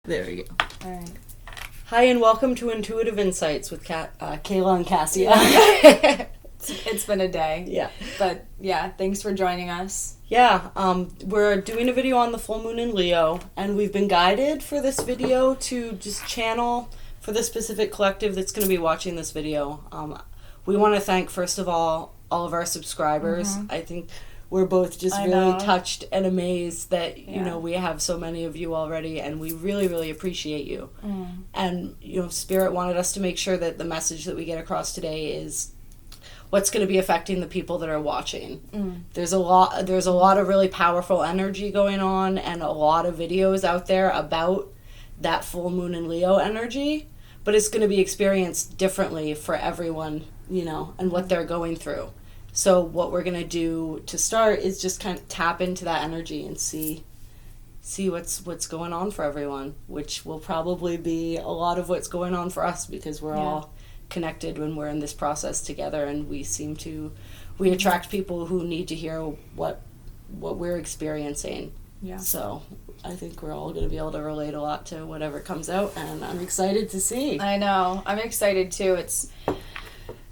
There we go. All right. Hi, and welcome to Intuitive Insights with Kayla and Cassia. It's been a day. Yeah. But yeah, thanks for joining us. Yeah, we're doing a video on the full moon in Leo, and we've been guided for this video to just channel for the specific collective that's going to be watching this video. We want to thank, first of all of our subscribers. Mm-hmm. I think we're both just really touched and amazed that, you know, we have so many of you already, and we really, really appreciate you. Mm. And, you know, Spirit wanted us to make sure that the message that we get across today is what's going to be affecting the people that are watching. Mm. There's a lot of really powerful energy going on, and a lot of videos out there about that full moon in Leo energy, but it's going to be experienced differently for everyone, you know, and what they're going through. So what we're going to do to start is just kind of tap into that energy and see what's going on for everyone, which will probably be a lot of what's going on for us, because we're all connected when we're in this process together, and we attract people who need to hear what we're experiencing. Yeah. So I think we're all going to be able to relate a lot to whatever comes out, and I'm excited to see. I know. I'm excited too.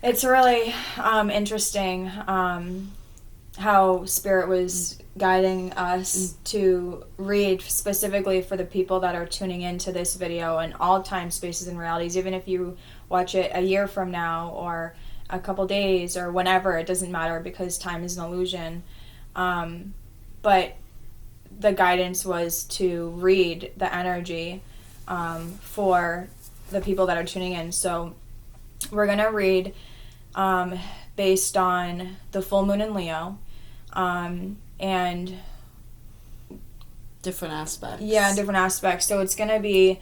It's really interesting how Spirit was guiding us to read specifically for the people that are tuning into this video in all time, spaces, and realities. Even if you watch it a year from now or a couple days or whenever, it doesn't matter, because time is an illusion. But the guidance was to read the energy for the people that are tuning in. So we're going to read based on the full moon in Leo and different aspects. Yeah, different aspects. So it's going to be,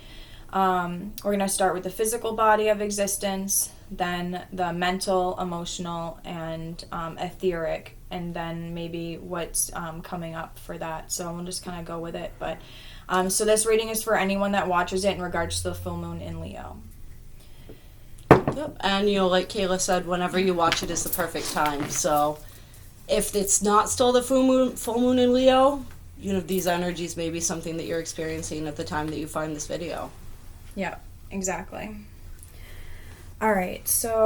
we're going to start with the physical body of existence, then the mental, emotional, and etheric, and then maybe what's coming up for that. So we'll just kind of go with it. But so this reading is for anyone that watches it in regards to the full moon in Leo. Yep. And, you know, like Kayla said, whenever you watch it is the perfect time. So if it's not still the full moon in Leo, you know, these energies may be something that you're experiencing at the time that you find this video. Yeah, exactly. All right, so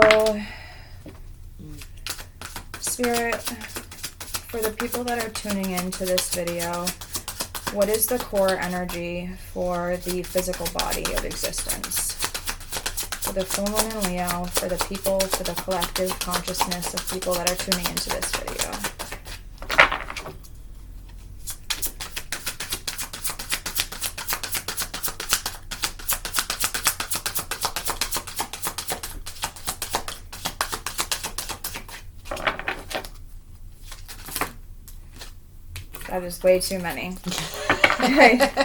Spirit, for the people that are tuning into this video, what is the core energy for the physical body of existence? For the full moon in Leo, for the people, for the collective consciousness of people that are tuning into this video. That is way too many.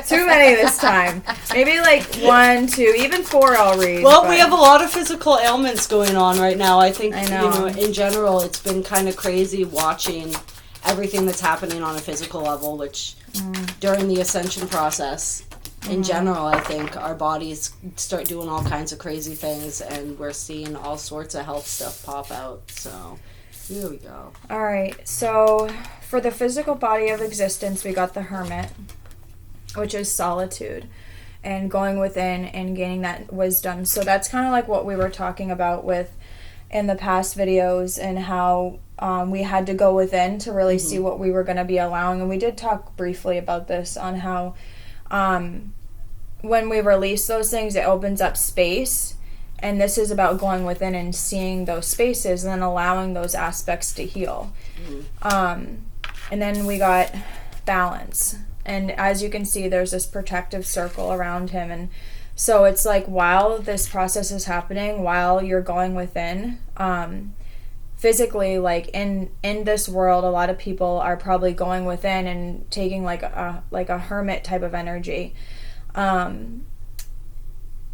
Too many this time. Maybe like 1, 2, even 4 I'll read. Well, we have a lot of physical ailments going on right now. I think, you know, in general, it's been kind of crazy watching everything that's happening on a physical level, which during the Ascension process, in general, I think our bodies start doing all kinds of crazy things, and we're seeing all sorts of health stuff pop out. So here we go. All right. So for the physical body of existence, we got the Hermit, which is solitude and going within and gaining that wisdom. So that's kind of like what we were talking about with in the past videos, and how we had to go within to really see what we were going to be allowing. And we did talk briefly about this on how when we release those things, it opens up space. And this is about going within and seeing those spaces and then allowing those aspects to heal. And then we got balance. And as you can see, there's this protective circle around him. And so it's like, while this process is happening, while you're going within, physically, like in this world, a lot of people are probably going within and taking like a hermit type of energy.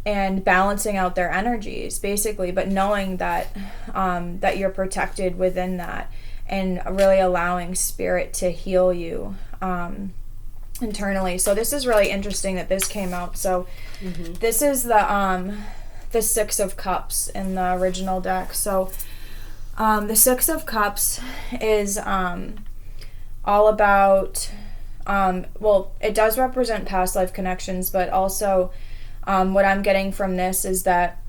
And balancing out their energies, basically, but knowing that that you're protected within that, and really allowing Spirit to heal you internally. So this is really interesting that this came out. So this is the 6 of Cups in the original deck. So the 6 of Cups is all about Well, it does represent past life connections, but also what I'm getting from this is that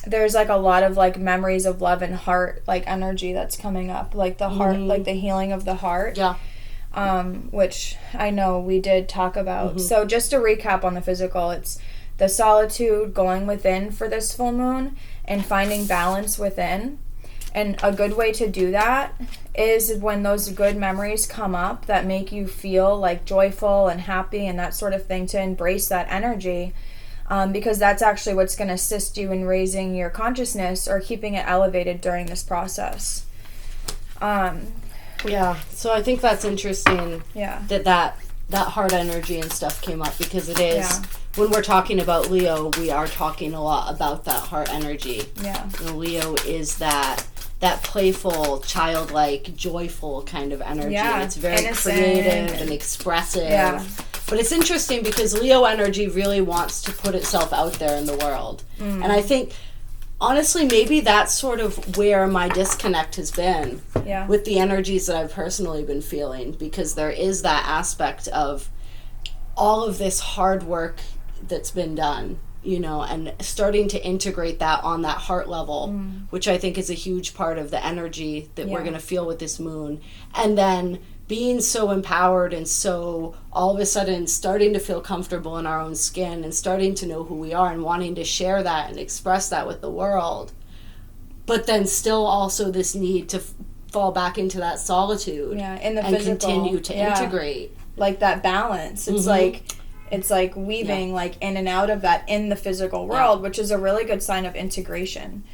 there's like a lot of like memories of love and heart like energy that's coming up, like the heart, like the healing of the heart. Yeah. Which I know we did talk about. So just to recap on the physical, it's the solitude, going within for this full moon and finding balance within. And a good way to do that is when those good memories come up that make you feel like joyful and happy and that sort of thing, to embrace that energy, because that's actually what's going to assist you in raising your consciousness or keeping it elevated during this process. Yeah, so I think that's interesting. Yeah. That heart energy and stuff came up, because it is, when we're talking about Leo, we are talking a lot about that heart energy. Yeah. And Leo is that playful, childlike, joyful kind of energy. Yeah. It's very innocent creative and expressive. Yeah. But it's interesting because Leo energy really wants to put itself out there in the world. And I think, honestly, maybe that's sort of where my disconnect has been with the energies that I've personally been feeling, because there is that aspect of all of this hard work that's been done, you know, and starting to integrate that on that heart level, which I think is a huge part of the energy that we're going to feel with this moon. And then being so empowered and so all of a sudden starting to feel comfortable in our own skin and starting to know who we are and wanting to share that and express that with the world. But then still also this need to fall back into that solitude in the and physical, continue to integrate. Like that balance. It's like weaving like in and out of that in the physical world, which is a really good sign of integration.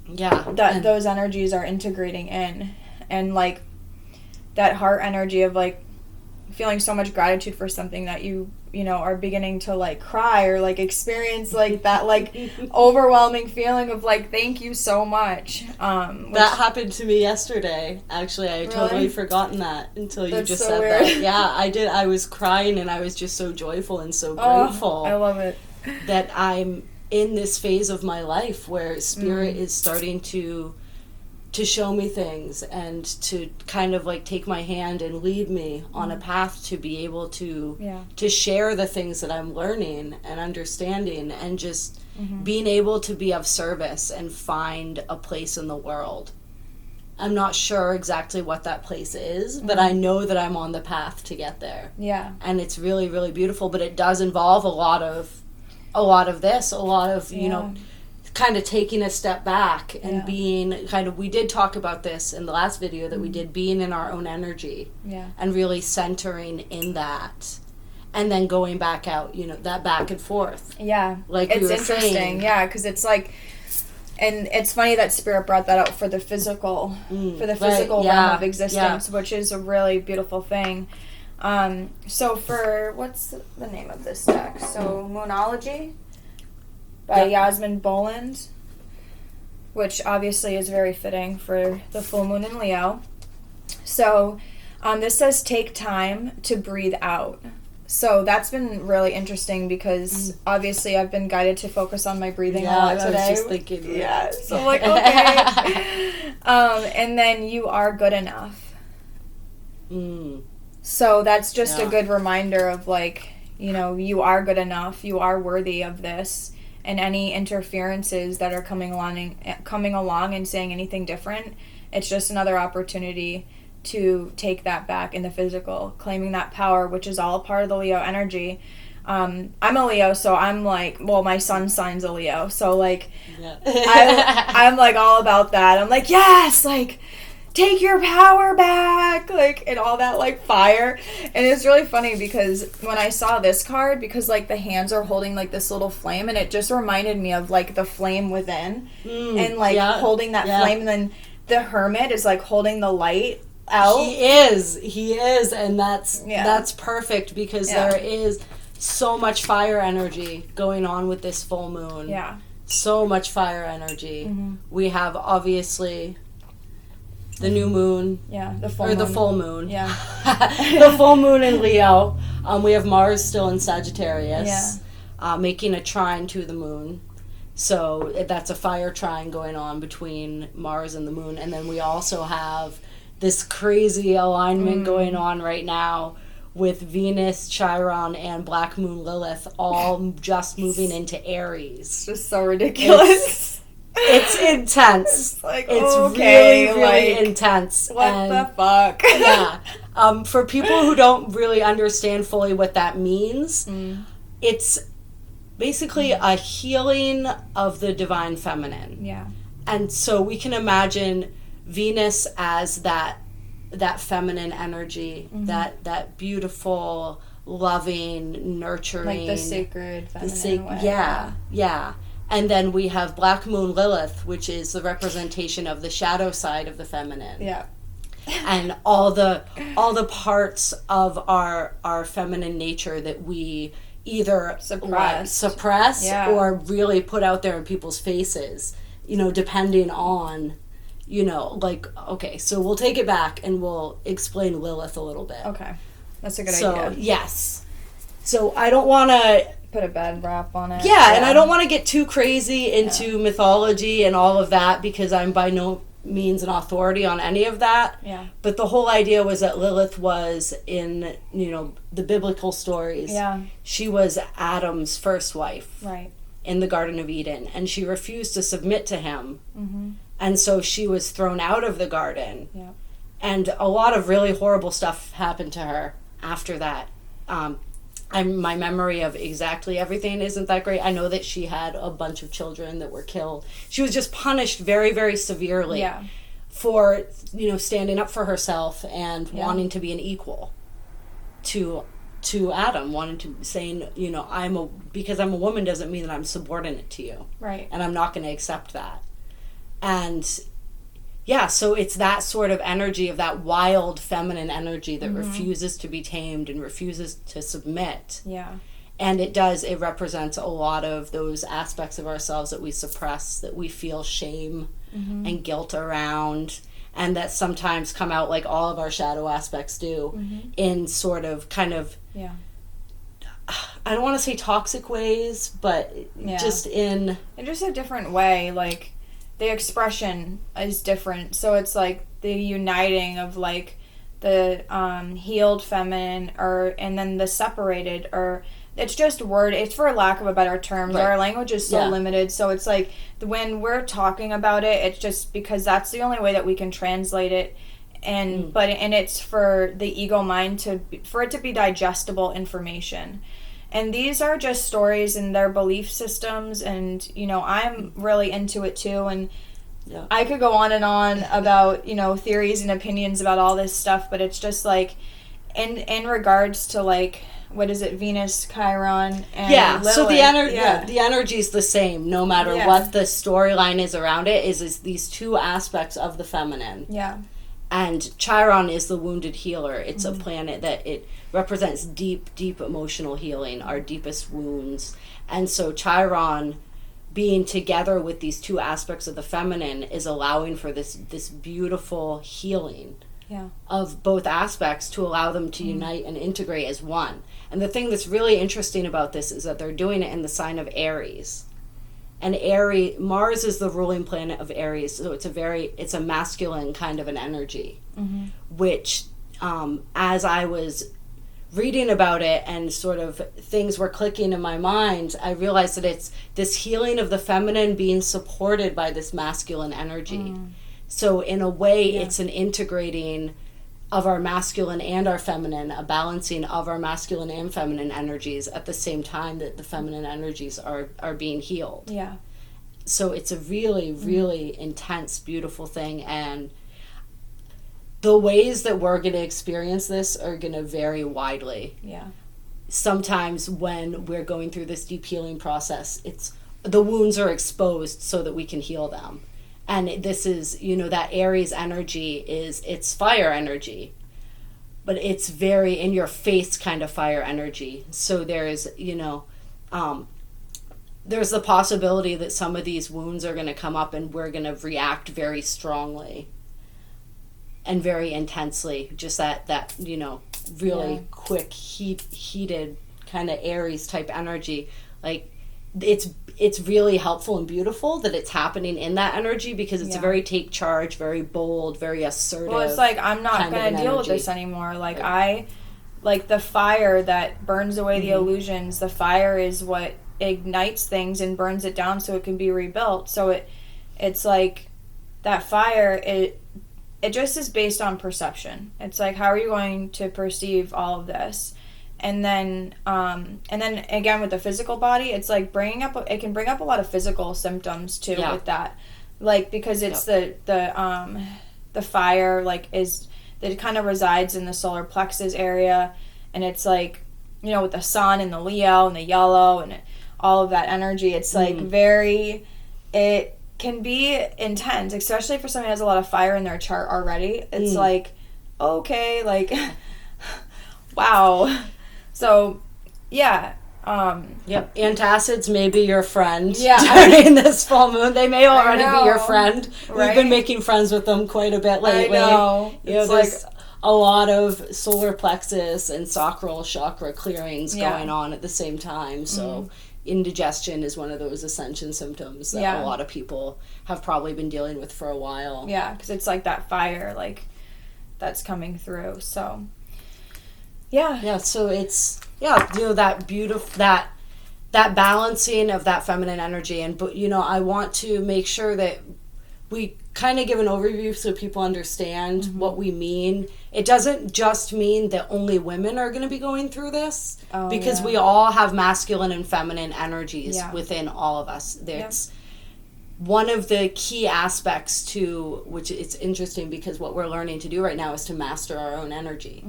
Yeah. That those energies are integrating in. And like that heart energy of like feeling so much gratitude for something that you know are beginning to like cry or like experience like that like overwhelming feeling of like thank you so much. That happened to me yesterday. Actually, I had totally forgotten that until you just said weird. that. Yeah, I did. I was crying and I was just so joyful and so grateful. I love it. That I'm in this phase of my life where spirit is starting to show me things and to kind of like take my hand and lead me on a path to be able to share the things that I'm learning and understanding, and just being able to be of service and find a place in the world. I'm not sure exactly what that place is, but I know that I'm on the path to get there. Yeah. And it's really, really beautiful, but it does involve a lot of this, you know, kind of taking a step back and being kind of, we did talk about this in the last video that we did, being in our own energy and really centering in that, and then going back out, you know, that back and forth. Yeah. Like it's interesting. Saying. Yeah. Cause it's like, and it's funny that spirit brought that out for the physical, realm of existence, which is a really beautiful thing. So for, what's the name of this deck? So Moonology by Yasmin Boland, which obviously is very fitting for the full moon in Leo. So this says take time to breathe out. So that's been really interesting because obviously I've been guided to focus on my breathing a lot today. I was just thinking. Yeah. So I'm like, okay. And then you are good enough. So that's just a good reminder of like, you know, you are good enough. You are worthy of this. And any interferences that are coming along and saying anything different, it's just another opportunity to take that back in the physical, claiming that power, which is all part of the Leo energy. I'm a Leo, so I'm like, well, my sun sign's a Leo, so like, I'm like all about that. I'm like, yes, like, take your power back, like, and all that, like, fire. And it's really funny because when I saw this card, because, like, the hands are holding, like, this little flame, and it just reminded me of, like, the flame within, and, like, holding that flame, and then the hermit is, like, holding the light out. He is, and that's perfect, because there is so much fire energy going on with this full moon. Yeah. So much fire energy. We have, obviously, the new moon. Yeah, the full moon. Or the full moon. Yeah. The full moon in Leo. We have Mars still in Sagittarius. Yeah. Making a trine to the moon. So that's a fire trine going on between Mars and the moon. And then we also have this crazy alignment going on right now with Venus, Chiron, and Black Moon Lilith all just moving into Aries. It's just so ridiculous. It's intense. It's like, it's okay, really, really intense. What the fuck? Yeah. For people who don't really understand fully what that means, it's basically a healing of the divine feminine. Yeah. And so we can imagine Venus as that feminine energy, that beautiful, loving, nurturing, like the sacred feminine way. Yeah. And then we have Black Moon Lilith, which is the representation of the shadow side of the feminine. Yeah. And all the parts of our feminine nature that we either suppress or really put out there in people's faces, depending on, like, okay, so we'll take it back and we'll explain Lilith a little bit. Okay. That's a good idea. So, yes. So I don't want to put a bad rap on it. Yeah, and I don't want to get too crazy into mythology and all of that because I'm by no means an authority on any of that. Yeah. But the whole idea was that Lilith was in, the biblical stories. Yeah. She was Adam's first wife. Right. In the Garden of Eden, and she refused to submit to him. And so she was thrown out of the garden. Yeah. And a lot of really horrible stuff happened to her after that. My memory of exactly everything isn't that great. I know that she had a bunch of children that were killed. She was just punished very, very severely for, standing up for herself and wanting to be an equal to Adam, saying, because I'm a woman doesn't mean that I'm subordinate to you. Right. And I'm not going to accept that. And yeah, so it's that sort of energy of that wild feminine energy that refuses to be tamed and refuses to submit. Yeah. And it represents a lot of those aspects of ourselves that we suppress, that we feel shame and guilt around, and that sometimes come out like all of our shadow aspects do in sort of kind of, I don't want to say toxic ways, but just in just a different way, like the expression is different. So it's like the uniting of like the healed feminine and then the separated, or it's just it's for lack of a better term. Right. Our language is so limited, so it's like when we're talking about it, it's just because that's the only way that we can translate it, and it's for the ego mind for it to be digestible information. And these are just stories and their belief systems, and I'm really into it too, and I could go on and on about theories and opinions about all this stuff, but it's just like in regards to like, what is it, Venus, Chiron, and Lilith. So the energy is the same no matter what the storyline is around it. Is these two aspects of the feminine. Yeah. And Chiron is the wounded healer. It's a planet that it represents deep, deep emotional healing, our deepest wounds. And so Chiron being together with these two aspects of the feminine is allowing for this beautiful healing of both aspects to allow them to unite and integrate as one. And the thing that's really interesting about this is that they're doing it in the sign of Aries. And Mars is the ruling planet of Aries, so it's a masculine kind of an energy, which as I was reading about it and sort of things were clicking in my mind, I realized that it's this healing of the feminine being supported by this masculine energy. So in a way, it's an integrating of our masculine and our feminine, a balancing of our masculine and feminine energies at the same time that the feminine energies are being healed. Yeah. So it's a really, really intense, beautiful thing, and the ways that we're going to experience this are going to vary widely. Yeah. Sometimes when we're going through this deep healing process, the wounds are exposed so that we can heal them. And this is, that Aries energy it's fire energy, but it's very in your face kind of fire energy. So there's, there's the possibility that some of these wounds are going to come up and we're going to react very strongly and very intensely. Just that really quick, heated kind of Aries type energy. Like, it's really helpful and beautiful that it's happening in that energy, because it's a very take charge, very bold, very assertive. Well, it's like, I'm not going to deal with this anymore. Like, like the fire that burns away the illusions, the fire is what ignites things and burns it down so it can be rebuilt. So it's like that fire, it just is based on perception. It's like, how are you going to perceive all of this? And then again with the physical body, it's like it can bring up a lot of physical symptoms too with that, like, because it's the fire, like, that kind of resides in the solar plexus area, and it's like, you know, with the sun and the Leo and the yellow and all of that energy, it's like it can be intense, especially for somebody who has a lot of fire in their chart already. It's like, okay, like, wow. So, yeah. Antacids may be your friend during this full moon. They may already be your friend. Right? We've been making friends with them quite a bit lately. I know. There's a lot of solar plexus and sacral chakra clearings going on at the same time. So indigestion is one of those ascension symptoms that a lot of people have probably been dealing with for a while. Yeah, because it's like that fire, like, that's coming through. So... Yeah, so it's, that beautiful, that balancing of that feminine energy. And, but, I want to make sure that we kind of give an overview so people understand what we mean. It doesn't just mean that only women are going to be going through this, because we all have masculine and feminine energies within all of us. It's one of the key aspects to, which it's interesting because what we're learning to do right now is to master our own energy.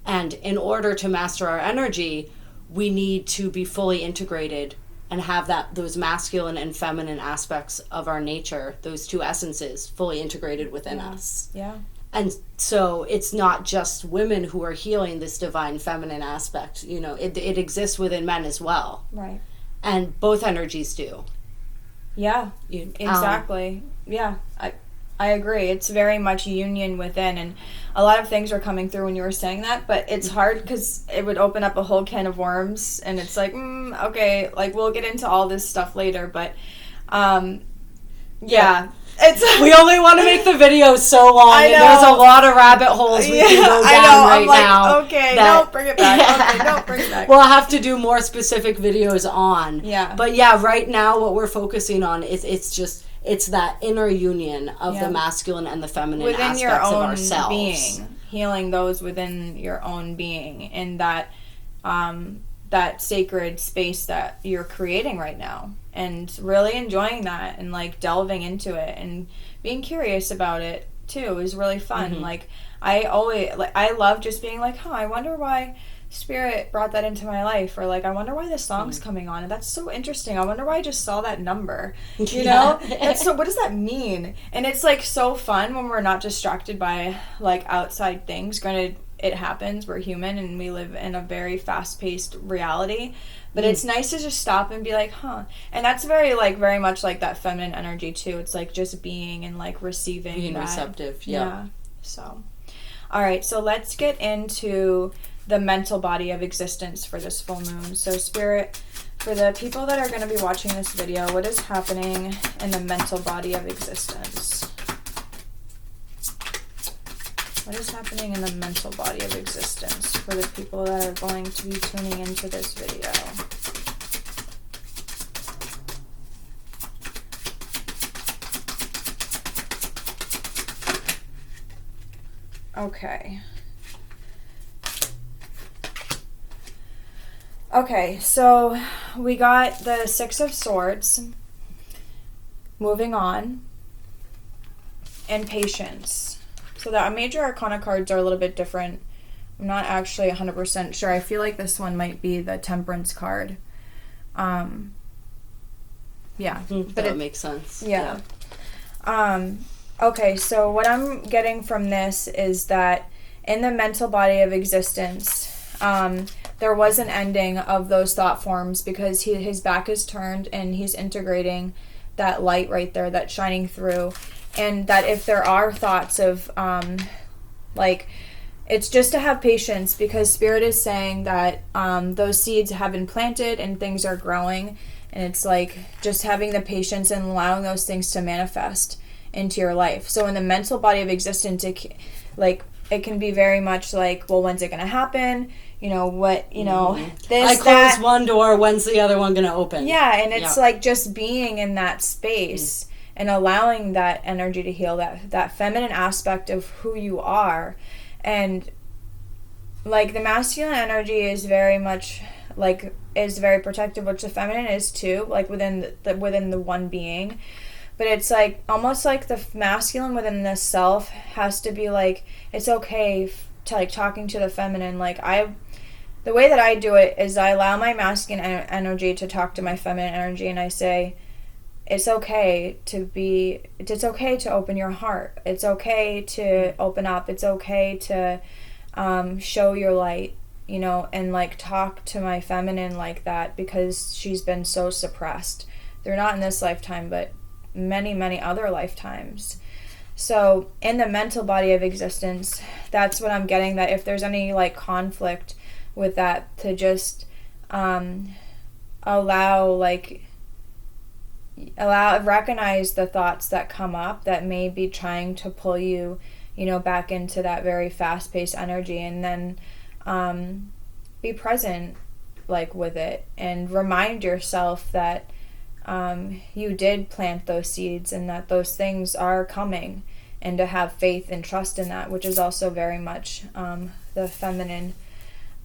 And in order to master our energy, we need to be fully integrated and have those masculine and feminine aspects of our nature, those two essences, fully integrated within us. Yeah. And so it's not just women who are healing this divine feminine aspect. It exists within men as well. Right. And both energies do. Yeah, exactly. I agree. It's very much union within, and a lot of things are coming through when you were saying that, but it's hard because it would open up a whole can of worms, and it's like, okay, like, we'll get into all this stuff later, but, we only want to make the video so long, and there's a lot of rabbit holes we can go down now. Okay, no, bring it back. Okay, no, bring it back. We'll have to do more specific videos on. Yeah. But right now what we're focusing on is it's that inner union of the masculine and the feminine within aspects your own of ourselves. Being, healing those within your own being, in that sacred space that you're creating right now, and really enjoying that, and like delving into it and being curious about it too is really fun. Like, I love just being like, I wonder why Spirit brought that into my life, or like, I wonder why this song's coming on, and that's so interesting. I wonder why I just saw that number, you know? And so what does that mean? And it's like so fun when we're not distracted by like outside things. Granted, it happens, we're human and we live in a very fast-paced reality, but it's nice to just stop and be like, and that's very much like that feminine energy too. It's like just being and like receiving, being receptive. So all right, so let's get into the mental body of existence for this full moon. So Spirit, for the people that are going to be watching this video, what is happening in the mental body of existence? What is happening in the mental body of existence for the people that are going to be tuning into this video? Okay. Okay, so we got the Six of Swords, moving on, and Patience. So the major arcana cards are a little bit different. I'm not actually 100% sure. I feel like this one might be the Temperance card. Yeah. But that makes sense. Yeah. Okay, so what I'm getting from this is that in the mental body of existence, there was an ending of those thought forms because his back is turned and he's integrating that light right there that's shining through. And that if there are thoughts of, like, it's just to have patience, because Spirit is saying that those seeds have been planted and things are growing, and it's like just having the patience and allowing those things to manifest into your life. So in the mental body of existence, it can be very much like, well, when's it going to happen? This, I close one door, when's the other one going to open? Yeah, and it's like just being in that space and allowing that energy to heal, that feminine aspect of who you are. And like the masculine energy is very much is very protective, which the feminine is too, like within the one being. But it's like almost like the masculine within the self has to be like, it's okay to like talking to the feminine. Like the way that I do it is I allow my masculine energy to talk to my feminine energy, and I say, it's okay to open your heart. It's okay to open up. It's okay to show your light, and like talk to my feminine like that, because she's been so suppressed. They're not in this lifetime, but many, many other lifetimes. So in the mental body of existence, that's what I'm getting, that if there's any like conflict with that, to just recognize the thoughts that come up that may be trying to pull you, back into that very fast-paced energy, and then be present like with it, and remind yourself that you did plant those seeds and that those things are coming, and to have faith and trust in that, which is also very much the feminine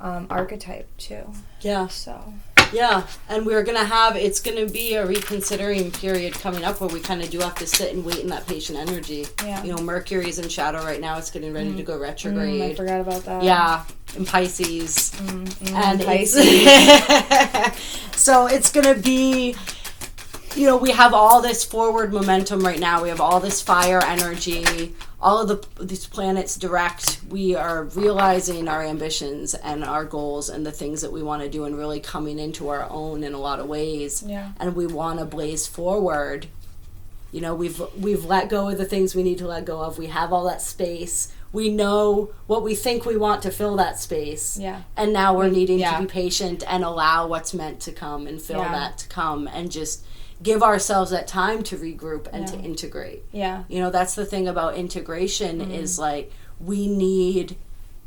archetype too. Yeah. So. Yeah, and it's going to be a reconsidering period coming up where we kind of do have to sit and wait in that patient energy. Yeah. Mercury's in shadow right now. It's getting ready to go retrograde. I forgot about that. Yeah, in Pisces. And Pisces. So it's going to be, we have all this forward momentum right now. We have all this fire energy. All of these planets direct. We are realizing our ambitions and our goals and the things that we want to do, and really coming into our own in a lot of ways. Yeah. And we want to blaze forward. We've let go of the things we need to let go of. We have all that space. We know what we think we want to fill that space. Yeah. And now we're needing to be patient and allow what's meant to come and fill that to come, and just give ourselves that time to regroup and to integrate. Yeah. That's the thing about integration is like, we need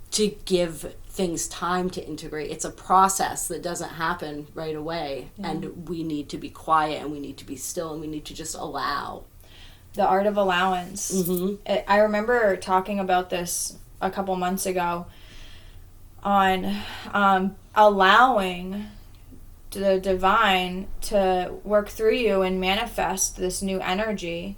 to give things time to integrate. It's a process that doesn't happen right away. And we need to be quiet, and we need to be still, and we need to just allow. The art of allowance. Mm-hmm. I remember talking about this a couple months ago on allowing the divine to work through you and manifest this new energy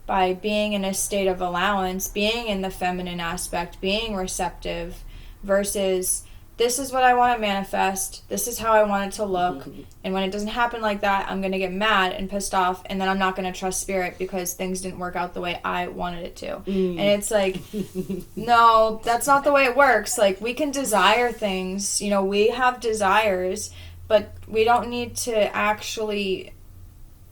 by being in a state of allowance, being in the feminine aspect, being receptive, versus this is what I want to manifest, this is how I want it to look, and when it doesn't happen like that, I'm going to get mad and pissed off, and then I'm not going to trust Spirit because things didn't work out the way I wanted it to. And it's like, no, that's not the way it works. Like, we can desire things, we have desires, but we don't need to actually,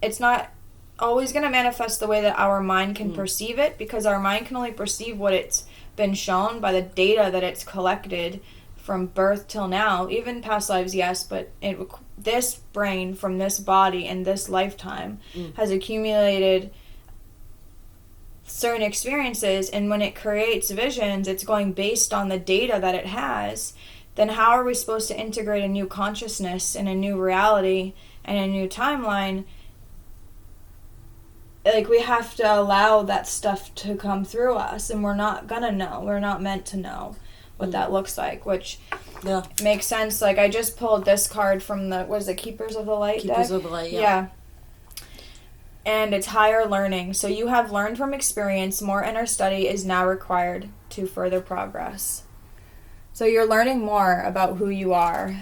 it's not always going to manifest the way that our mind can perceive it, because our mind can only perceive what it's been shown by the data that it's collected from birth till now. Even past lives, yes, but this brain from this body in this lifetime has accumulated certain experiences, and when it creates visions, it's going based on the data that it has. Then how are we supposed to integrate a new consciousness and a new reality and a new timeline? Like, we have to allow that stuff to come through us, and we're not gonna know. We're not meant to know what that looks like, which makes sense. Like, I just pulled this card from the Keepers of the Light deck? Keepers of the Light, Yeah. And it's higher learning. So you have learned from experience. More inner study is now required to further progress. So you're learning more about who you are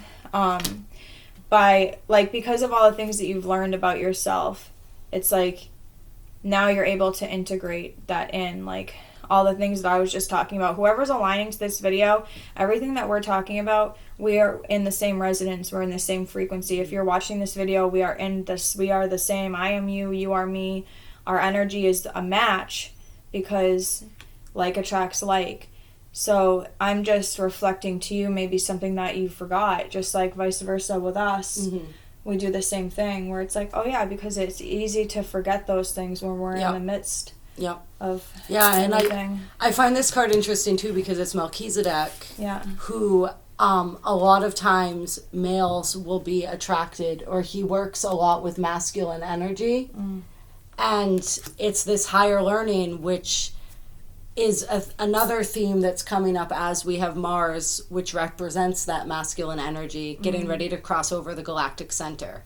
because of all the things that you've learned about yourself. It's like now you're able to integrate that in, like all the things that I was just talking about. Whoever's aligning to this video, everything that we're talking about, we are in the same resonance. We're in the same frequency. If you're watching this video, we are the same. I am you, you are me. Our energy is a match, because like attracts like. So I'm just reflecting to you maybe something that you forgot, just like vice versa with us. Mm-hmm. We do the same thing where it's like, oh yeah, because it's easy to forget those things when we're in the midst of and I find this card interesting too because it's Melchizedek, who a lot of times males will be attracted, or he works a lot with masculine energy, and it's this higher learning, which is another theme that's coming up as we have Mars, which represents that masculine energy, getting ready to cross over the galactic center.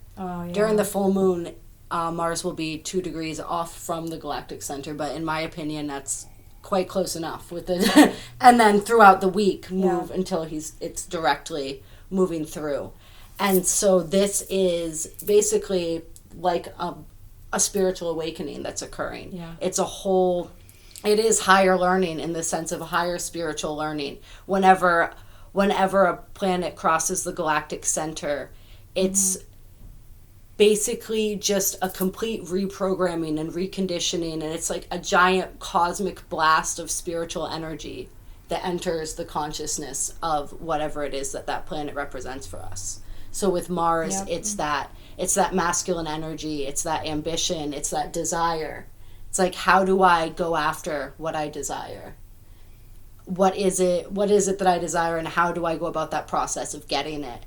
During the full moon, Mars will be 2 degrees off from the galactic center, but in my opinion, that's quite close enough with it. And then throughout the week, move until it's directly moving through. And so this is basically like a spiritual awakening that's occurring. It is higher learning in the sense of higher spiritual learning. Whenever a planet crosses the galactic center, it's basically just a complete reprogramming and reconditioning, and it's like a giant cosmic blast of spiritual energy that enters the consciousness of whatever it is that planet represents for us. So with Mars, it's that masculine energy, it's that ambition, it's that desire. It's like, how do I go after what I desire? What is it that I desire, and how do I go about that process of getting it?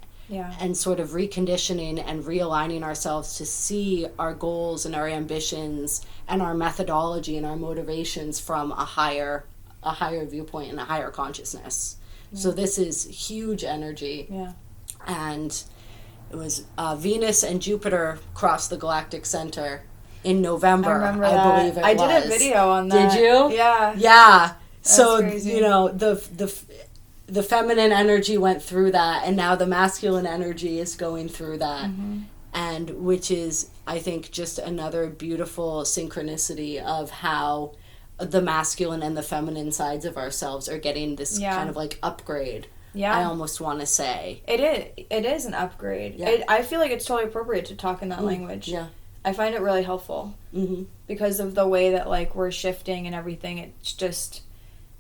And sort of reconditioning and realigning ourselves to see our goals and our ambitions and our methodology and our motivations from a higher viewpoint and a higher consciousness. So this is huge energy. And it was Venus and Jupiter crossed the galactic center in November, I believe it was. I did a video on that. Did you? Yeah. Yeah. So, crazy. You know, the feminine energy went through that, and now the masculine energy is going through that. And which is, I think, just another beautiful synchronicity of how the masculine and the feminine sides of ourselves are getting this kind of like upgrade. I almost want to say. It is an upgrade. I feel like it's totally appropriate to talk in that language. I find it really helpful because of the way that like we're shifting and everything.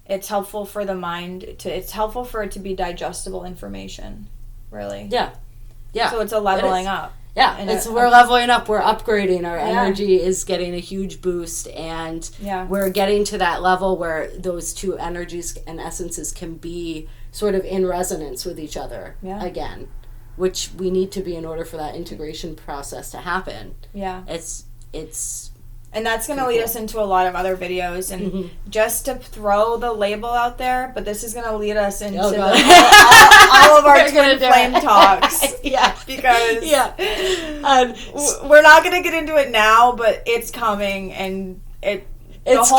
It's helpful for the mind it's helpful for it to be digestible information, really. So it's a leveling up. We're leveling up, we're upgrading, our energy is getting a huge boost, and we're getting to that level where those two energies and essences can be sort of in resonance with each other again, which we need to be in order for that integration process to happen. It's and that's going to lead us into a lot of other videos, and just to throw the label out there, but this is going to lead us into all of our twin flame talks. Because we're not going to get into it now, but it's coming, and it's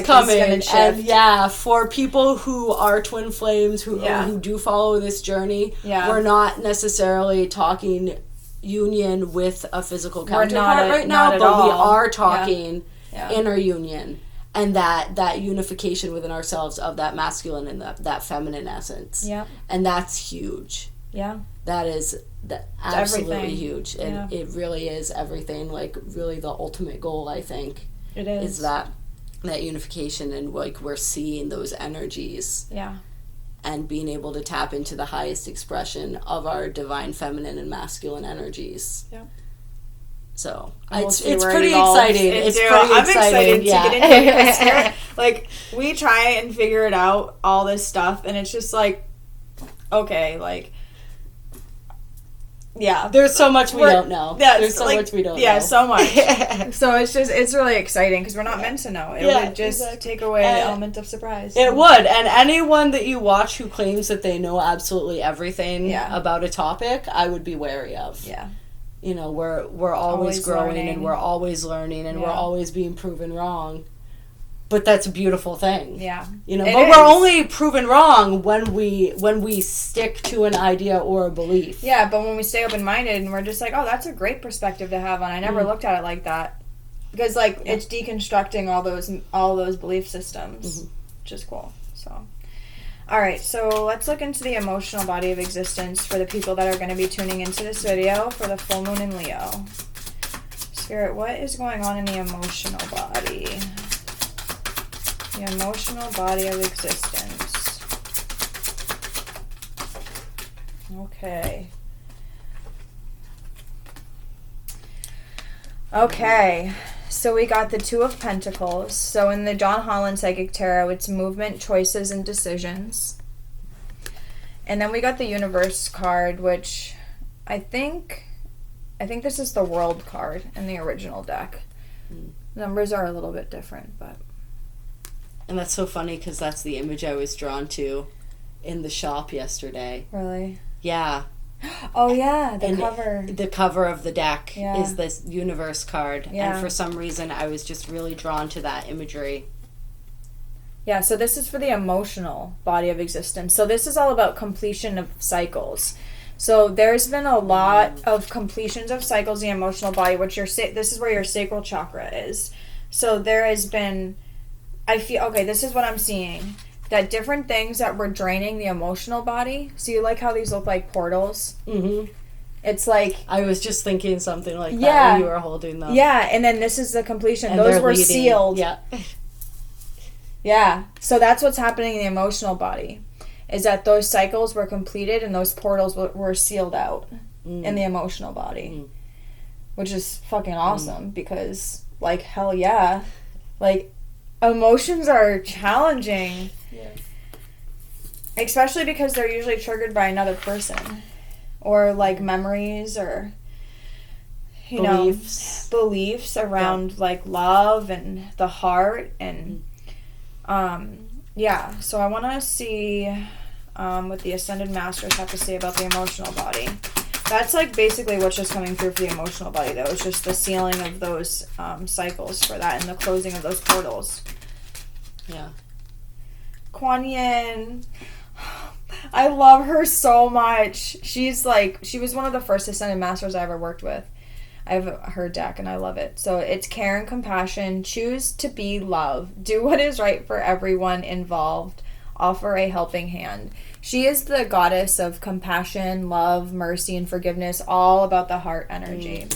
coming, and for people who are twin flames, who do follow this journey, we're not necessarily talking union with a physical counterpart right now, but we are talking inner union, and that unification within ourselves of that masculine and that feminine essence. And that's huge. That is absolutely everything. Huge. And it really is everything, like really the ultimate goal, I think. It is that unification, and like we're seeing those energies. And being able to tap into the highest expression of our divine feminine and masculine energies. So it's pretty exciting. I'm excited to get into it because like we try and figure it out, all this stuff, and it's just like, okay, like there's so much we don't know. There's so much we don't know. So much. So it's really exciting because we're not meant to know. It would just take away the element of surprise. It would. And anyone that you watch who claims that they know absolutely everything about a topic, I would be wary of. You know, we're always growing learning. And we're always learning, and we're always being proven wrong. But that's a beautiful thing. You know, but we're only proven wrong when we stick to an idea or a belief. But when we stay open-minded and we're just like, oh, that's a great perspective to have on. I never looked at it like that. Because like it's deconstructing all those belief systems, which is cool. So all right, so let's look into the emotional body of existence for the people that are going to be tuning into this video for the full moon in Leo. Spirit, what is going on in the emotional body? The emotional body of existence. Okay, so we got the Two of Pentacles. So in the John Holland Psychic Tarot, it's movement, choices, and decisions. And then we got the Universe card, which I think this is the World card in the original deck. Numbers are a little bit different, but... And that's so funny because that's the image I was drawn to in the shop yesterday. Really? Yeah. Oh, yeah, cover. The cover of the deck Yeah. is this Universe card. Yeah. And for some reason, I was just really drawn to that imagery. Yeah, so this is for the emotional body of existence. So this is all about completion of cycles. So there's been a lot of completions of cycles in the emotional body, which this is where your sacral chakra is. So there has been, this is what I'm seeing. That different things that were draining the emotional body. So you like how these look like portals? Mm-hmm. It's like... I was just thinking something like that Yeah. when you were holding them. Yeah, and then this is the completion. And those were leading. sealed. Yeah. Yeah. So that's what's happening in the emotional body. Is that those cycles were completed and those portals were sealed out in the emotional body. Which is fucking awesome because, like, hell yeah. Like, emotions are challenging. Yeah. Especially because they're usually triggered by another person. Or, like, memories or, beliefs around, like, love and the heart. And, so I want to see what the Ascended Masters have to say about the emotional body. That's, like, basically what's just coming through for the emotional body, though. It's just the sealing of those cycles for that and the closing of those portals. Yeah. Kuan Yin. I love her so much. She was one of the first Ascended Masters I ever worked with. I have her deck and I love it. So it's care and compassion. Choose to be love. Do what is right for everyone involved. Offer a helping hand. She is the goddess of compassion, love, mercy, and forgiveness, all about the heart energy.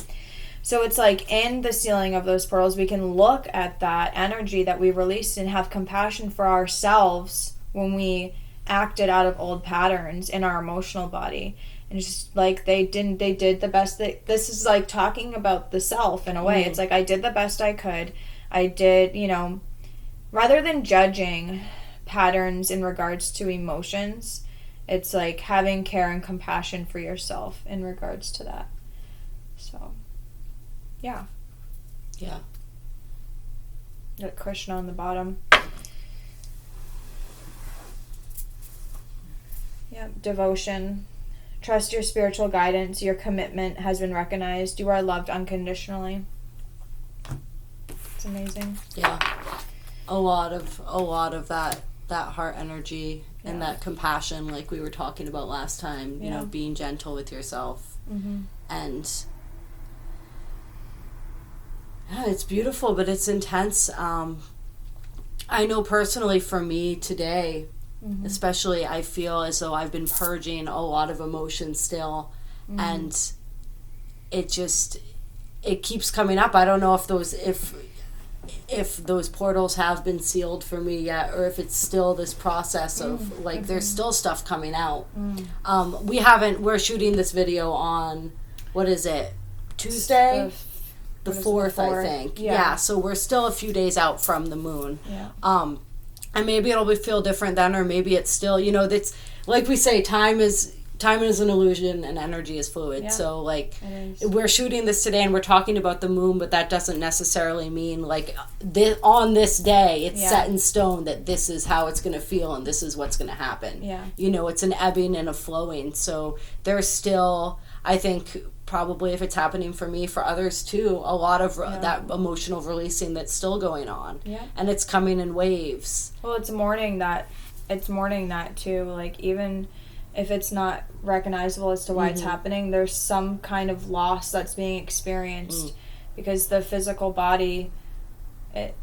So it's like in the sealing of those portals, we can look at that energy that we released and have compassion for ourselves when we acted out of old patterns in our emotional body. And it's just like they did the best. This is like talking about the self in a way. It's like I did the best I could. I did, rather than judging patterns in regards to emotions, it's like having care and compassion for yourself in regards to that. So, yeah. Yeah. Got Krishna on the bottom. Yeah, devotion. Trust your spiritual guidance. Your commitment has been recognized. You are loved unconditionally. It's amazing. Yeah. A lot of that heart energy and that compassion, like we were talking about last time, you know, being gentle with yourself. And it's beautiful, but it's intense. I know personally for me today, especially, I feel as though I've been purging a lot of emotions still, and it keeps coming up. I don't know if those portals have been sealed for me yet, or if it's still this process of like there's still stuff coming out. We're shooting this video on, what is it, Tuesday? The 4th, I think. Yeah, so we're still a few days out from the moon. And maybe it'll feel different then, or maybe it's still, that's like we say, time is an illusion and energy is fluid. So like we're shooting this today and we're talking about the moon, but that doesn't necessarily mean like on this day it's set in stone that this is how it's going to feel and this is what's going to happen. It's an ebbing and a flowing. So there's still, I think, probably if it's happening for me, for others too, a lot of that emotional releasing that's still going on. And it's coming in waves. Well, it's mourning that too. Like, even if it's not recognizable as to why it's happening, there's some kind of loss that's being experienced because the physical body,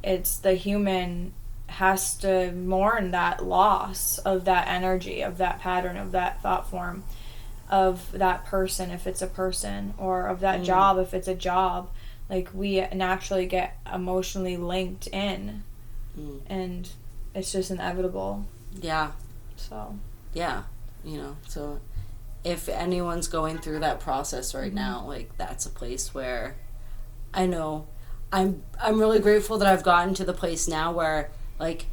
it's the human has to mourn that loss of that energy, of that pattern, of that thought form, of that person if it's a person, or of that job if it's a job. Like, we naturally get emotionally linked in, and it's just inevitable. So So if anyone's going through that process right now, like, that's a place where I know I'm really grateful that I've gotten to the place now where, like,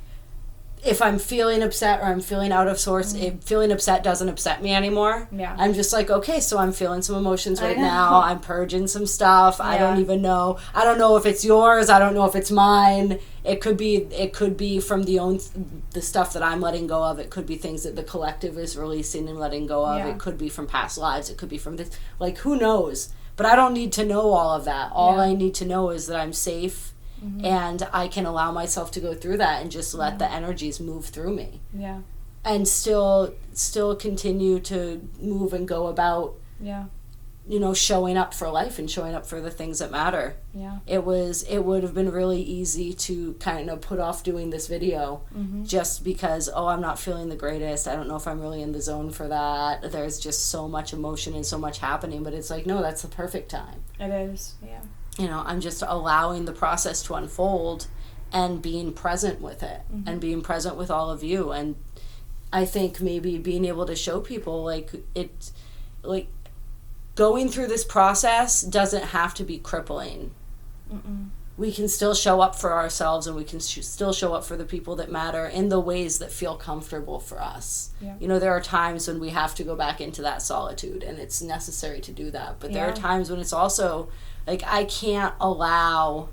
if I'm feeling upset or I'm feeling out of sorts, feeling upset doesn't upset me anymore. Yeah. I'm just like, okay, so I'm feeling some emotions right now. I'm purging some stuff. I don't even know. I don't know if it's yours. I don't know if it's mine. It could be from the stuff that I'm letting go of. It could be things that the collective is releasing and letting go of. It could be from past lives. It could be from this. Like, who knows? But I don't need to know all of that. All I need to know is that I'm safe. And I can allow myself to go through that and just let the energies move through me. Yeah. And still continue to move and go about, you know, showing up for life and showing up for the things that matter. Yeah. It would have been really easy to kind of put off doing this video just because, I'm not feeling the greatest. I don't know if I'm really in the zone for that. There's just so much emotion and so much happening. But it's like, no, that's the perfect time. It is, yeah. You know, I'm just allowing the process to unfold and being present with it and being present with all of you. And I think maybe being able to show people, like, going through this process doesn't have to be crippling. We can still show up for ourselves, and we can still show up for the people that matter in the ways that feel comfortable for us. Yeah. You know, there are times when we have to go back into that solitude, and it's necessary to do that. But there are times when it's also, like, I can't allow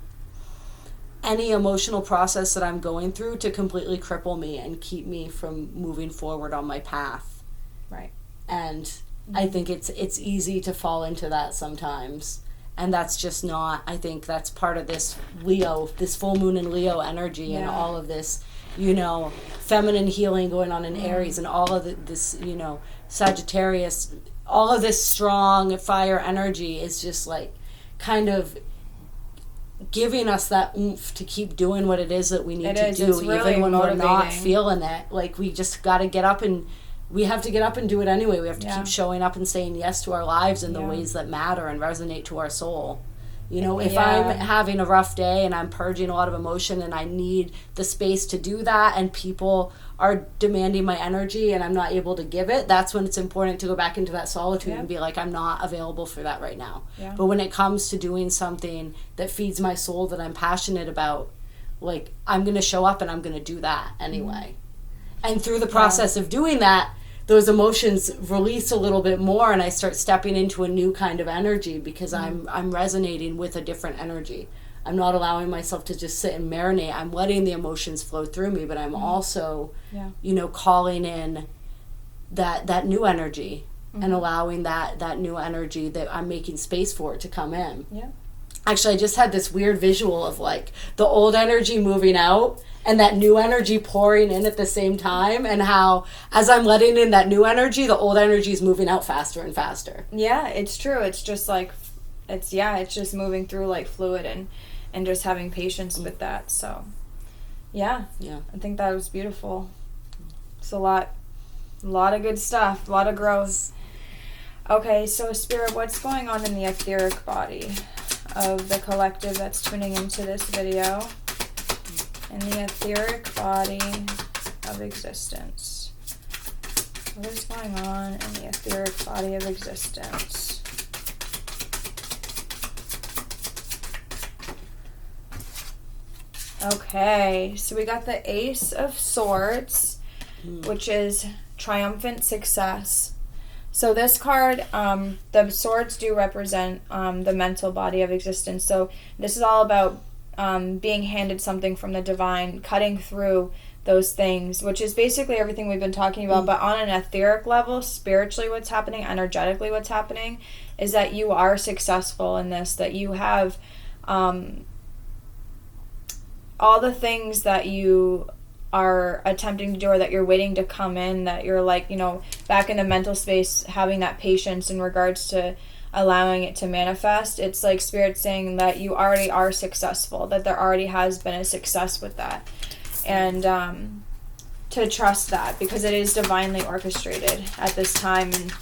any emotional process that I'm going through to completely cripple me and keep me from moving forward on my path. Right. And I think it's easy to fall into that sometimes. And that's just not, I think that's part of this Leo, this full moon in Leo energy and all of this, you know, feminine healing going on in Aries and all of this, you know, Sagittarius, all of this strong fire energy is just like kind of giving us that oomph to keep doing what it is that we need to do, really, even when we're not feeling it. Like, we just got to get up and we have to get up and do it anyway. We have to keep showing up and saying yes to our lives in the ways that matter and resonate to our soul. You know, if I'm having a rough day and I'm purging a lot of emotion and I need the space to do that and people are demanding my energy and I'm not able to give it, that's when it's important to go back into that solitude and be like, I'm not available for that right now. Yeah. But when it comes to doing something that feeds my soul that I'm passionate about, like, I'm going to show up and I'm going to do that anyway. And through the process of doing that, those emotions release a little bit more and I start stepping into a new kind of energy because I'm resonating with a different energy. I'm not allowing myself to just sit and marinate. I'm letting the emotions flow through me, but I'm also, you know, calling in that new energy and allowing that new energy that I'm making space for it to come in. Yeah. Actually, I just had this weird visual of, like, the old energy moving out and that new energy pouring in at the same time, and how as I'm letting in that new energy, the old energy is moving out faster and faster. Yeah, it's true. It's just like, it's just moving through like fluid and just having patience with that. So, yeah, I think that was beautiful. It's a lot of good stuff, a lot of growth. Okay, so Spirit, what's going on in the etheric body of the collective that's tuning into this video? In the etheric body of existence. What is going on in the etheric body of existence? Okay, so we got the Ace of Swords, which is triumphant success. So this card, the swords do represent the mental body of existence. So this is all about being handed something from the divine, cutting through those things, which is basically everything we've been talking about. But on an etheric level, spiritually what's happening, energetically what's happening, is that you are successful in this, that you have all the things that you are attempting to do or that you're waiting to come in, that you're like, you know, back in the mental space, having that patience in regards to allowing it to manifest. It's like Spirit saying that you already are successful, that there already has been a success with that. And to trust that, because it is divinely orchestrated at this time. And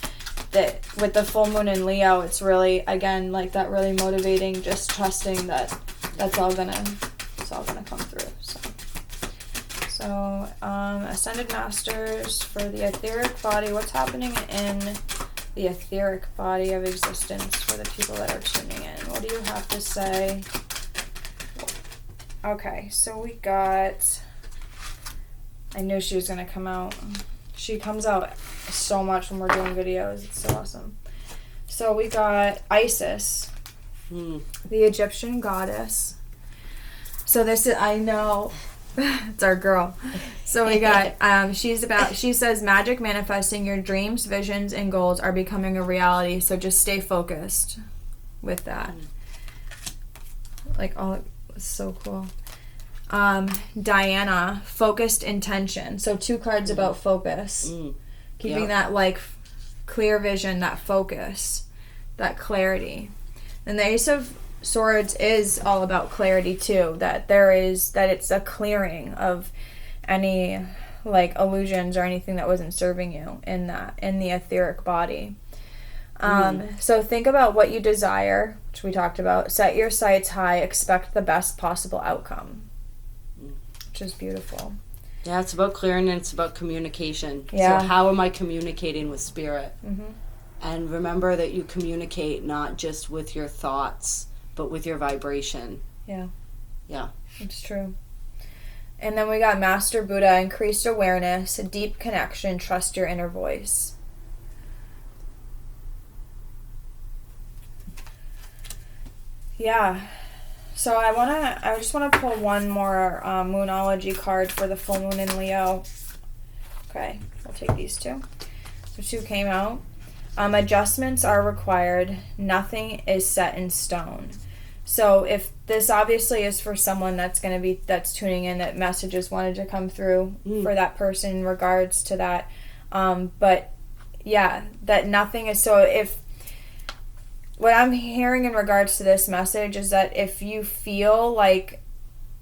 that with the full moon in Leo, it's really, again, like that really motivating, just trusting that it's all gonna come through. So Ascended Masters for the etheric body, what's happening in the etheric body of existence for the people that are tuning in. What do you have to say? Okay, so we got... I knew she was going to come out. She comes out so much when we're doing videos. It's so awesome. So we got Isis, the Egyptian goddess. So this is, I know, it's our girl. So we got, she says, magic manifesting, your dreams, visions, and goals are becoming a reality. So just stay focused with that. Like, oh, it's so cool. Diana, focused intention. So 2 cards about focus. Keeping that, like, clear vision, that focus, that clarity. And the Ace of Swords is all about clarity too, that it's a clearing of any, like, illusions or anything that wasn't serving you in the etheric body. So think about what you desire, which we talked about. Set your sights high, expect the best possible outcome, which is beautiful. Yeah, it's about clearing and it's about communication. Yeah. So how am I communicating with spirit? Mm-hmm. And remember that you communicate not just with your thoughts, but with your vibration. Yeah. Yeah. It's true. And then we got Master Buddha, increased awareness, a deep connection, trust your inner voice. Yeah. So I just want to pull one more Moonology card for the full moon in Leo. Okay, we'll take these 2. So 2 came out. Adjustments are required. Nothing is set in stone. So if this obviously is for someone that's tuning in, that messages wanted to come through for that person in regards to that. But yeah, that nothing is, so if, what I'm hearing in regards to this message is that if you feel like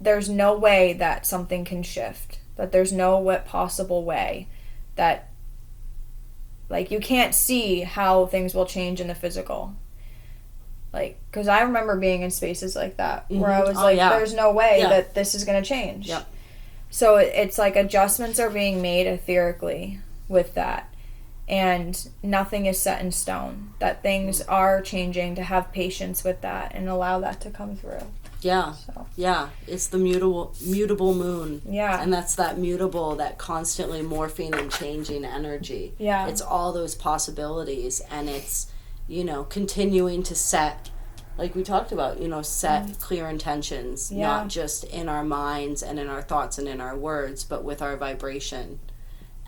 there's no way that something can shift, that there's no possible way that, like, you can't see how things will change in the physical. Like, because I remember being in spaces like that where I was there's no way that this is going to change. Yep. So it's like adjustments are being made etherically with that. And nothing is set in stone. That things are changing, to have patience with that and allow that to come through. Yeah. So. Yeah. It's the mutable moon. Yeah. And that's that mutable, that constantly morphing and changing energy. Yeah. It's all those possibilities, and it's, continuing to set, like we talked about, set clear intentions, not just in our minds and in our thoughts and in our words, but with our vibration,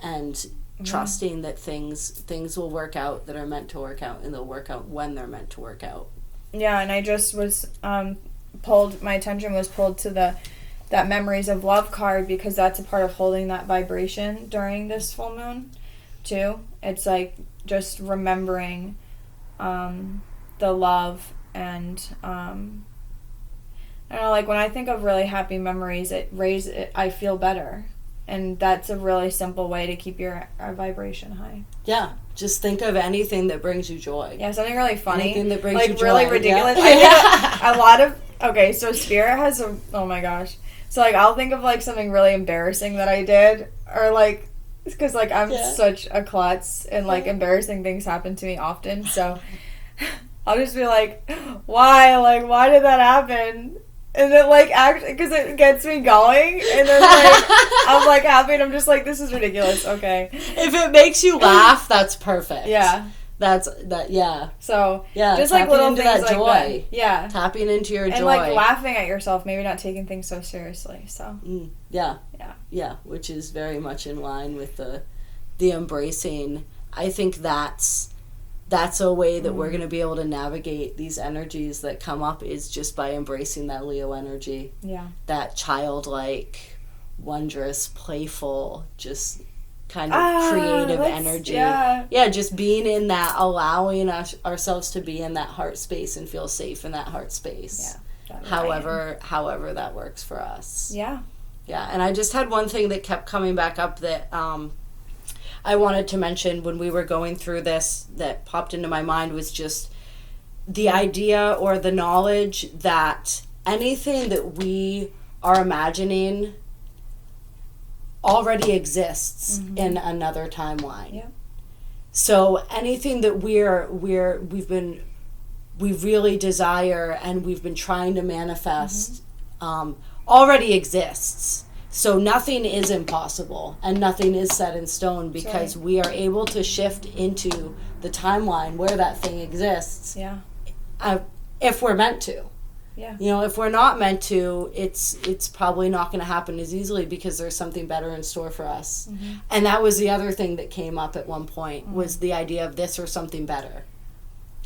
and trusting that things will work out that are meant to work out, and they'll work out when they're meant to work out. Yeah, and I just was my attention was pulled to that Memories of Love card, because that's a part of holding that vibration during this full moon too. It's like just remembering the love, and I don't know, like when I think of really happy memories, I feel better. And that's a really simple way to keep our vibration high. Yeah, just think of anything that brings you joy. Yeah, something really funny. Anything that brings like you joy. Really ridiculous. Yeah. I think a lot of, okay, so Spirit has oh my gosh. So like I'll think of like something really embarrassing that I did, or like, because like I'm such a klutz, and like embarrassing things happen to me often, so I'll just be like, why did that happen? And then, like, actually, because it gets me going, and then, like, I'm, like, happy, and I'm just like, this is ridiculous, okay. If it makes you laugh, that's perfect. Yeah. Yeah. So, yeah, just, like, little things like joy. that. Yeah. Tapping into your joy. And, like, laughing at yourself, maybe not taking things so seriously, so. Yeah. Yeah. Yeah, which is very much in line with the embracing. I think that's a way that we're going to be able to navigate these energies that come up, is just by embracing that Leo energy. Yeah. That childlike, wondrous, playful, just kind of creative energy. Yeah. Yeah, just being in that, allowing ourselves to be in that heart space and feel safe in that heart space. Yeah. However that works for us. Yeah. Yeah, and I just had one thing that kept coming back up that I wanted to mention when we were going through this, that popped into my mind, was just the idea or the knowledge that anything that we are imagining already exists in another timeline. Yeah. So anything that we really desire and we've been trying to manifest already exists. So nothing is impossible and nothing is set in stone because we are able to shift into the timeline where that thing exists. Yeah. If we're meant to. Yeah. You know, if we're not meant to, it's probably not going to happen as easily because there's something better in store for us. And that was the other thing that came up at one point was the idea of this or something better.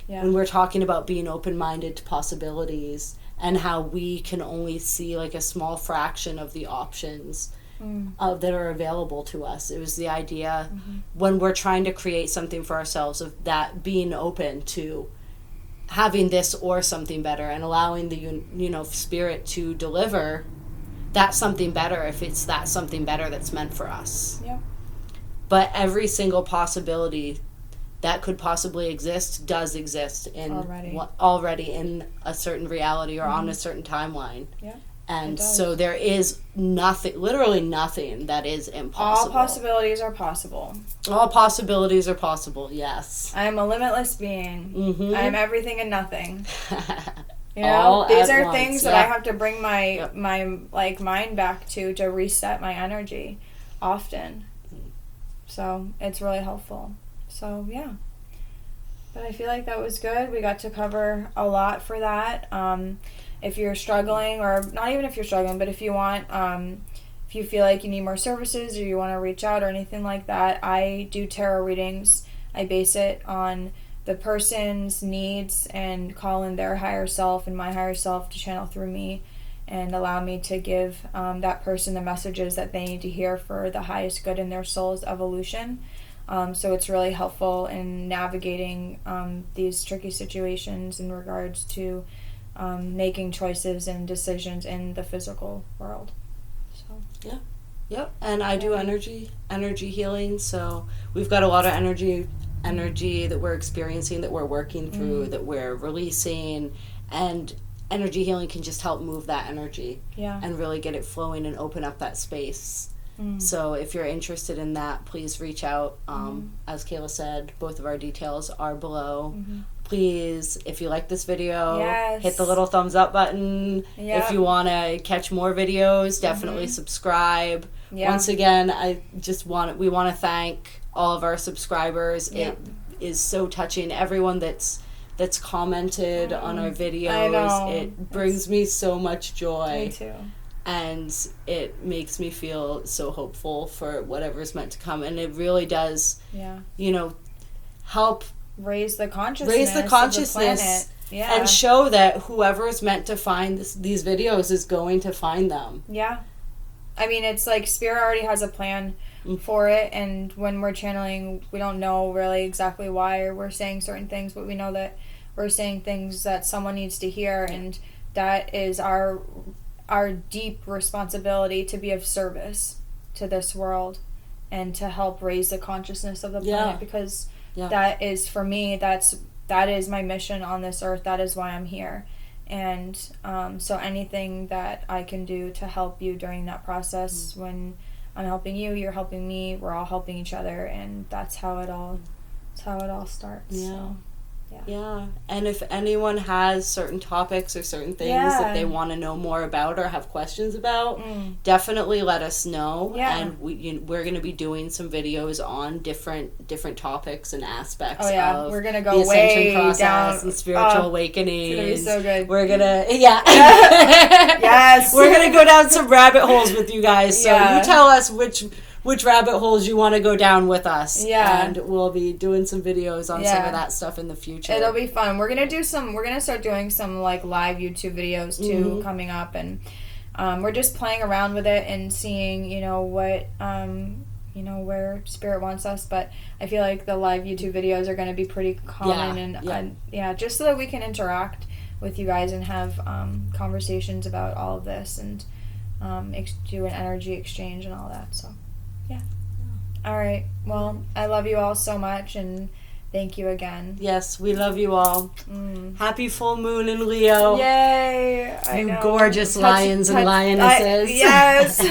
Yeah. When we're talking about being open-minded to possibilities and how we can only see like a small fraction of the options that are available to us. It was the idea when we're trying to create something for ourselves of that being open to having this or something better and allowing the spirit to deliver that something better if it's that something better that's meant for us. Yep. But every single possibility that could possibly exist does exist in already in a certain reality or on a certain timeline. Yeah. And so there is literally nothing that is impossible. All possibilities are possible. All possibilities are possible, yes. I am a limitless being. I am everything and nothing. You know, All these at are once. things that I have to bring my mind back to reset my energy often. So it's really helpful. So yeah. But I feel like that was good. We got to cover a lot for that. If you're struggling, or not even if you're struggling, but if you want, if you feel like you need more services or you want to reach out or anything like that, I do tarot readings. I base it on the person's needs and call in their higher self and my higher self to channel through me and allow me to give that person the messages that they need to hear for the highest good in their soul's evolution. So it's really helpful in navigating these tricky situations in regards to making choices and decisions in the physical world. So Yep. And I do energy healing. So we've got a lot of energy that we're experiencing, that we're working through, that we're releasing, and energy healing can just help move that energy and really get it flowing and open up that space. So if you're interested in that, please reach out. As Kayla said, both of our details are below. Please, if you like this video, hit the little thumbs up button. If you want to catch more videos, definitely subscribe. Once again, we want to thank all of our subscribers. It is so touching. Everyone that's commented on our videos, it brings me so much joy. Me too. And it makes me feel so hopeful for whatever's meant to come. And it really does, help raise the consciousness of the planet. And show that whoever is meant to find these videos is going to find them. Yeah. I mean, it's like Spirit already has a plan for it, and when we're channeling, we don't know really exactly why we're saying certain things, but we know that we're saying things that someone needs to hear, and that is our deep responsibility to be of service to this world and to help raise the consciousness of the planet, because that is, for me, that is my mission on this earth. That is why I'm here. And so anything that I can do to help you during that process, when I'm helping you, you're helping me, we're all helping each other, and that's how it all starts. And if anyone has certain topics or certain things that they want to know more about or have questions about, definitely let us know. And we're going to be doing some videos on different topics and aspects of we're gonna go the Ascension way process down and spiritual awakening. It's gonna be so good. We're gonna yes, we're gonna go down some rabbit holes with you guys. So you tell us which rabbit holes you want to go down with us. And we'll be doing some videos on some of that stuff in the future. It'll be fun. We're gonna start doing some like live YouTube videos too coming up, and we're just playing around with it and seeing what where Spirit wants us. But I feel like the live YouTube videos are going to be pretty common, and just so that we can interact with you guys and have conversations about all of this, and do an energy exchange and all that. So all right, well, I love you all so much, and thank you again. Yes, we love you all. Happy full moon in Leo. Yay! You gorgeous lions and lionesses. Yes.